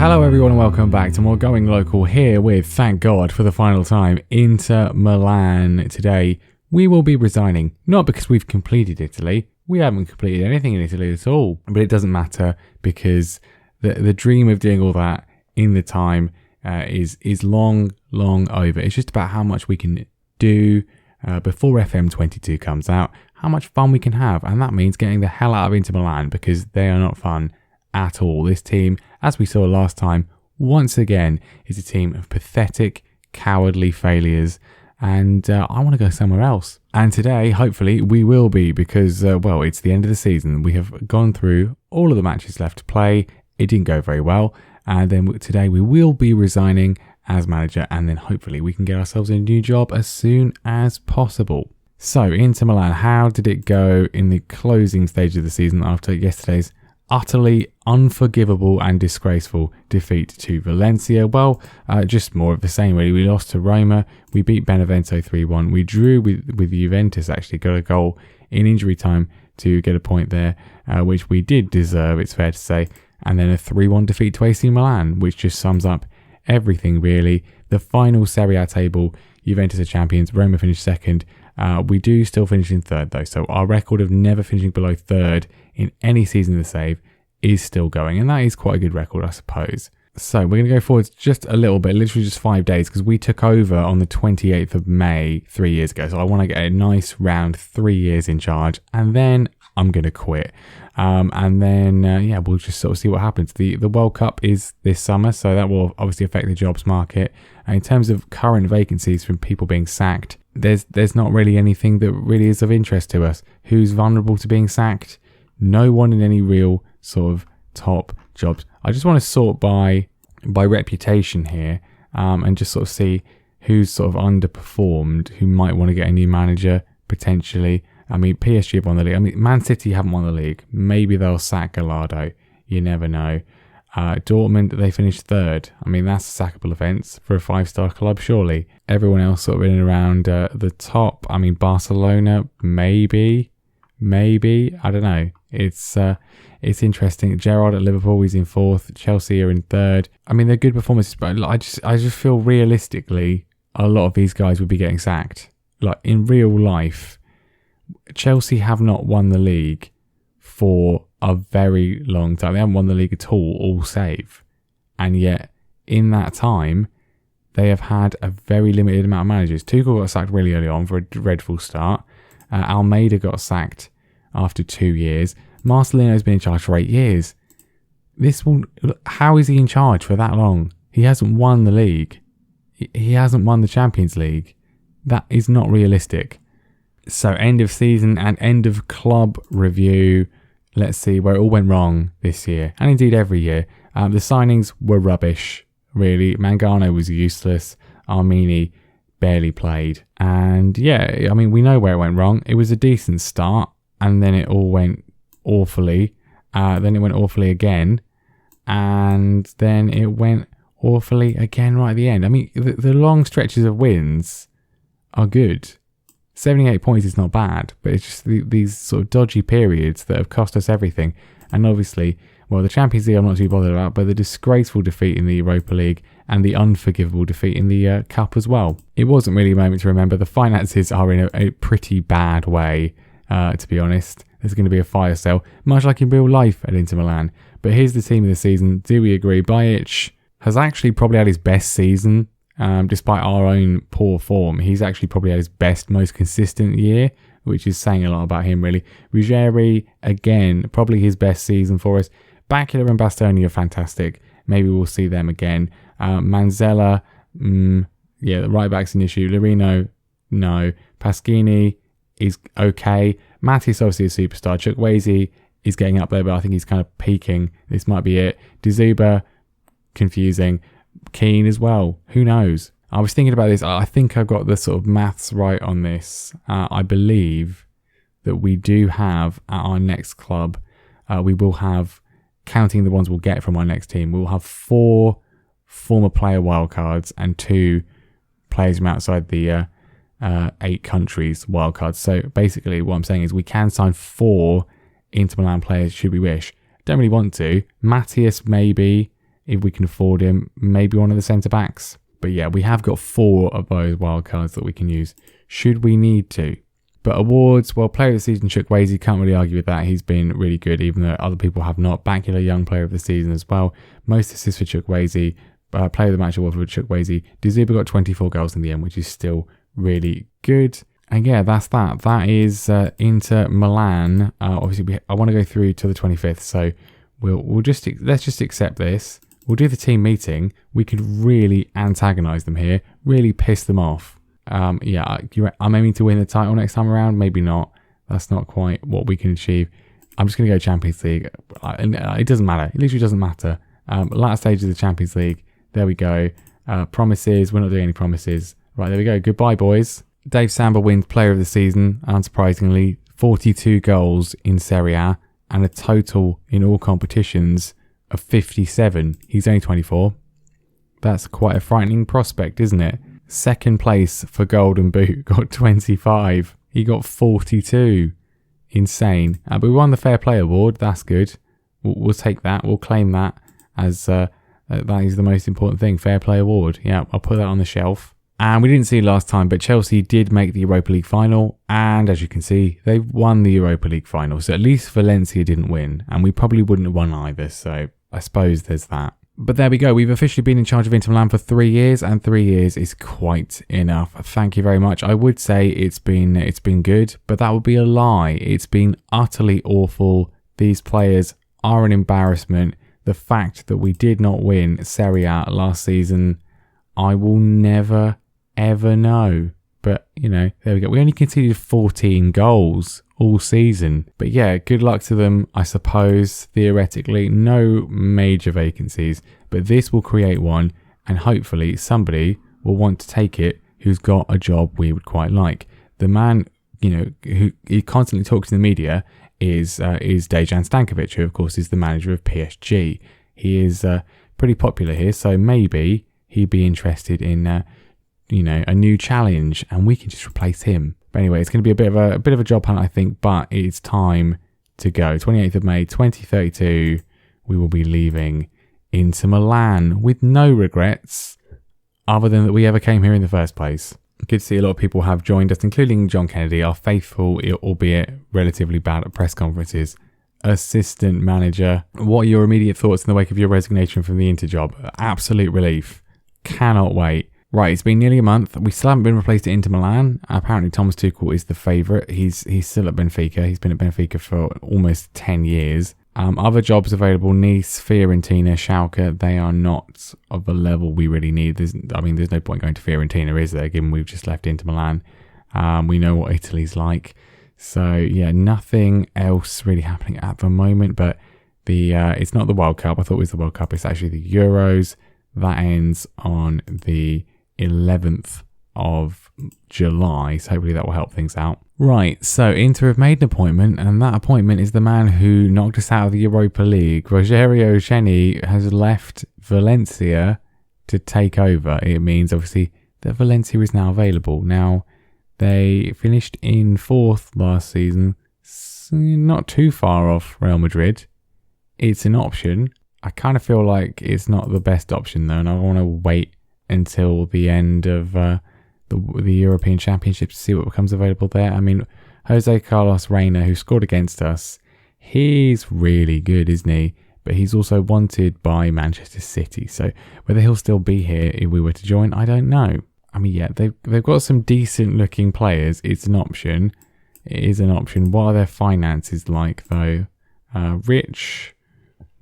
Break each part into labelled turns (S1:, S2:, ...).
S1: Hello everyone and welcome back to more Going Local here with, thank God for the final time, Inter Milan. Today we will be resigning, not because we've completed Italy, we haven't completed anything in Italy at all, but it doesn't matter because the dream of doing all that in the time is long over. It's just about how much we can do before FM22 comes out, how much fun we can have, and that means getting the hell out of Inter Milan because they are not fun at all. This team, as we saw last time, once again is a team of pathetic, cowardly failures, and I want to go somewhere else. And today, hopefully, we will be because, it's the end of the season. We have gone through all of the matches left to play. It didn't go very well, and then today we will be resigning as manager, and then hopefully we can get ourselves a new job as soon as possible. So, Inter Milan, how did it go in the closing stage of the season after yesterday's utterly unforgivable and disgraceful defeat to Valencia? Well, just more of the same really. We lost to Roma, we beat Benevento 3-1, we drew with Juventus, actually got a goal in injury time to get a point there, which we did deserve, it's fair to say, and then a 3-1 defeat to AC Milan, which just sums up everything really. The final Serie A table, Juventus are champions, Roma finished second. We do still finish in third though, so our record of never finishing below third in any season of the save is still going, and that is quite a good record, I suppose. So we're going to go forward just a little bit, literally just 5 days, because we took over on the 28th of May 3 years ago, so I want to get a nice round 3 years in charge, and then I'm going to quit. And then, we'll just sort of see what happens. The World Cup is this summer, so that will obviously affect the jobs market. And in terms of current vacancies from people being sacked, there's not really anything that really is of interest to us. Who's vulnerable to being sacked? No one in any real sort of top jobs. I just want to sort by reputation here, and just sort of see who's sort of underperformed, who might want to get a new manager potentially. I mean, PSG have won the league. I mean, Man City haven't won the league. Maybe they'll sack Gallardo. You never know. Dortmund, they finished third. I mean, that's a sackable offence for a 5-star club, surely. Everyone else sort of in and around the top. I mean, Barcelona, maybe. I don't know. It's interesting. Gerrard at Liverpool is in fourth. Chelsea are in third. I mean, they're good performances, but I just feel realistically a lot of these guys would be getting sacked. Like in real life, Chelsea have not won the league for a very long time. They haven't won the league at all save. And yet, in that time, they have had a very limited amount of managers. Tuchel got sacked really early on for a dreadful start. Almeida got sacked after 2 years. Marcelino's been in charge for 8 years. How is he in charge for that long? He hasn't won the league. He hasn't won the Champions League. That is not realistic. So end of season and end of club review. Let's see where it all went wrong this year, and indeed every year. The signings were rubbish, really. Mangano was useless. Armini barely played. And yeah, I mean, we know where it went wrong. It was a decent start, and then it all went awfully. Then it went awfully again, and then it went awfully again right at the end. I mean, the long stretches of wins are good. 78 points is not bad, but it's just these sort of dodgy periods that have cost us everything. And obviously, well, the Champions League I'm not too bothered about, but the disgraceful defeat in the Europa League and the unforgivable defeat in the Cup as well. It wasn't really a moment to remember. The finances are in a pretty bad way, to be honest. There's going to be a fire sale, much like in real life at Inter Milan. But here's the team of the season. Do we agree? Bajic has actually probably had his best season. Despite our own poor form, he's actually probably had his best, most consistent year, which is saying a lot about him, really. Ruggieri, again, probably his best season for us. Bakula and Bastoni are fantastic. Maybe we'll see them again. Manzella, the right back's an issue. Lorino, no. Pasquini is okay. Mattis, obviously a superstar. Chukwueze is getting up there, but I think he's kind of peaking. This might be it. Dzuba, confusing. Keane as well. Who knows? I was thinking about this. I think I've got the sort of maths right on this. I believe that we do have at our next club, we will have, counting the ones we'll get from our next team, we'll have 4 former player wildcards and 2 players from outside the 8 countries wildcards. So basically what I'm saying is we can sign 4 Inter Milan players should we wish. Don't really want to. Matthias maybe. if we can afford him, maybe one of the centre-backs. But yeah, we have got 4 of those wildcards that we can use, should we need to. But awards, well, Player of the Season, Chukwueze, can't really argue with that. He's been really good, even though other people have not. Bankula Young Player of the Season as well. Most assists for Chukwueze. Player of the Match award for Chukwueze. Dzuba got 24 goals in the end, which is still really good. And yeah, that's that. That is Inter Milan. Obviously, I want to go through to the 25th, so let's just accept this. We'll do the team meeting. We could really antagonise them here, really piss them off. I'm aiming to win the title next time around. Maybe not. That's not quite what we can achieve. I'm just going to go Champions League. It doesn't matter. It literally doesn't matter. Last stage of the Champions League. There we go. Promises. We're not doing any promises. Right, there we go. Goodbye, boys. Dave Samba wins Player of the Season, unsurprisingly. 42 goals in Serie A and a total in all competitions of 57. He's only 24. That's quite a frightening prospect, isn't it? Second place for Golden Boot got 25. He got 42. Insane. But we won the Fair Play Award. That's good. We'll take that. We'll claim that as that is the most important thing. Fair Play Award. Yeah, I'll put that on the shelf. And we didn't see last time, but Chelsea did make the Europa League final. And as you can see, they've won the Europa League final. So at least Valencia didn't win. And we probably wouldn't have won either. So I suppose there's that. But there we go. We've officially been in charge of Inter Milan for 3 years, and 3 years is quite enough. Thank you very much. I would say it's been good, but that would be a lie. It's been utterly awful. These players are an embarrassment. The fact that we did not win Serie A last season, I will never, ever know. But, there we go. We only conceded 14 goals all season. But yeah, good luck to them, I suppose. Theoretically, no major vacancies, but this will create one, and hopefully somebody will want to take it who's got a job we would quite like. The man, who he constantly talks in the media is Dejan Stankovic, who of course is the manager of PSG. He is pretty popular here, so maybe he'd be interested in a new challenge, and we can just replace him. But anyway, it's going to be a bit of a job hunt, I think, but it's time to go. 28th of May 2032, we will be leaving Inter Milan with no regrets, other than that we ever came here in the first place. Good to see a lot of people have joined us, including John Kennedy, our faithful, albeit relatively bad at press conferences, assistant manager. What are your immediate thoughts in the wake of your resignation from the Inter job? Absolute relief. Cannot wait. Right, it's been nearly a month. We still haven't been replaced at Inter Milan. Apparently Thomas Tuchel is the favourite. He's still at Benfica. He's been at Benfica for almost 10 years. Other jobs available: Nice, Fiorentina, Schalke. They are not of the level we really need. There's no point going to Fiorentina, is there, given we've just left Inter Milan. We know what Italy's like. So, yeah, nothing else really happening at the moment. But it's not the World Cup. I thought it was the World Cup. It's actually the Euros. That ends on the 11th of July, so hopefully that will help things out. Right, so Inter have made an appointment, and that appointment is the man who knocked us out of the Europa League. Rogerio Ceni has left Valencia to take over. It means, obviously, that Valencia is now available. Now, they finished in 4th last season, so not too far off Real Madrid. It's an option. I kind of feel like it's not the best option, though, and I want to wait until the end of the European Championships to see what becomes available there. I mean, Jose Carlos Reina, who scored against us, he's really good, isn't he? But he's also wanted by Manchester City. So whether he'll still be here if we were to join, I don't know. I mean, yeah, they've got some decent looking players. It's an option. It is an option. What are their finances like, though? Rich.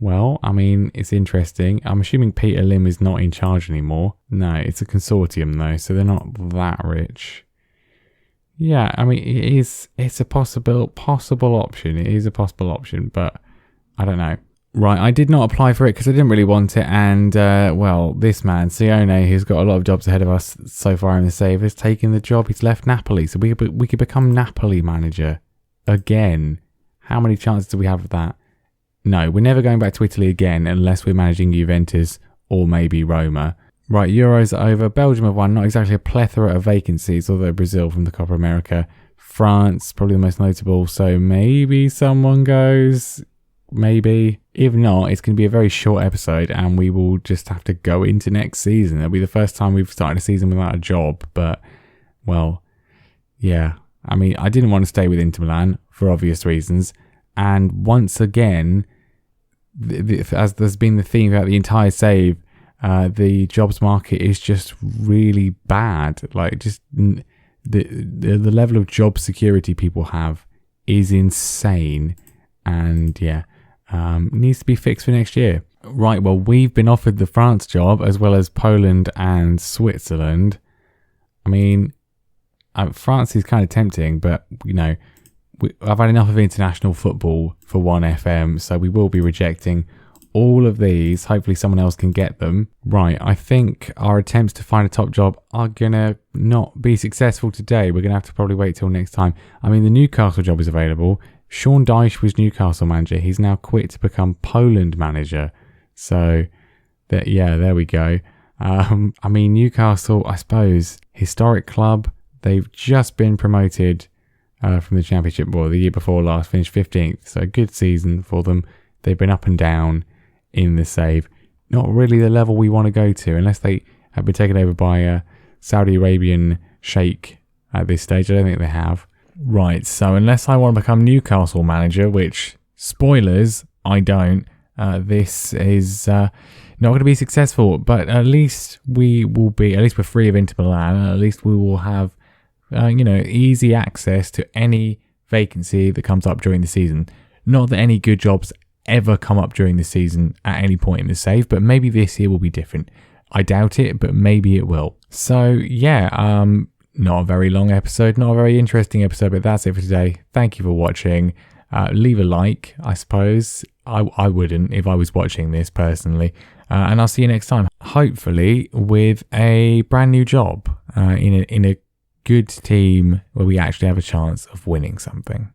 S1: Well, I mean, it's interesting. I'm assuming Peter Lim is not in charge anymore. No, it's a consortium though, so they're not that rich. Yeah, I mean, it's a possible option. It is a possible option, but I don't know. Right, I did not apply for it because I didn't really want it, and this man, Sione, who's got a lot of jobs ahead of us so far in the save, has taken the job. He's left Napoli, so we could become Napoli manager again. How many chances do we have of that? No, we're never going back to Italy again unless we're managing Juventus or maybe Roma. Right, Euros are over. Belgium have won. Not exactly a plethora of vacancies, although Brazil from the Copa America. France, probably the most notable. So maybe someone goes. maybe. If not, it's going to be a very short episode and we will just have to go into next season. It'll be the first time we've started a season without a job, but, well, yeah. I mean, I didn't want to stay with Inter Milan for obvious reasons. And once again, as there's been the theme throughout the entire save, the jobs market is just really bad. Like, just the level of job security people have is insane. And yeah, needs to be fixed for next year. Right, well, we've been offered the France job as well as Poland and Switzerland. I mean, France is kind of tempting, but, you know, I've had enough of international football for 1FM, so we will be rejecting all of these. Hopefully someone else can get them. Right, I think our attempts to find a top job are going to not be successful today. We're going to have to probably wait till next time. I mean, the Newcastle job is available. Sean Dyche was Newcastle manager. He's now quit to become Poland manager. So, there we go. I mean, Newcastle, I suppose, historic club. They've just been promoted from the Championship, the year before last, finished 15th. So, a good season for them. They've been up and down in the save. Not really the level we want to go to, unless they have been taken over by a Saudi Arabian sheikh at this stage. I don't think they have. Right, so unless I want to become Newcastle manager, which, spoilers, I don't, this is not going to be successful. But at least we're free of Inter Milan. At least we will have, easy access to any vacancy that comes up during the season. Not that any good jobs ever come up during the season at any point in the save, but maybe this year will be different. I doubt it, but maybe it will. So, yeah, not a very long episode, not a very interesting episode, but that's it for today. Thank you for watching. Leave a like, I suppose. I wouldn't if I was watching this personally. And I'll see you next time, hopefully with a brand new job in a good team where we actually have a chance of winning something.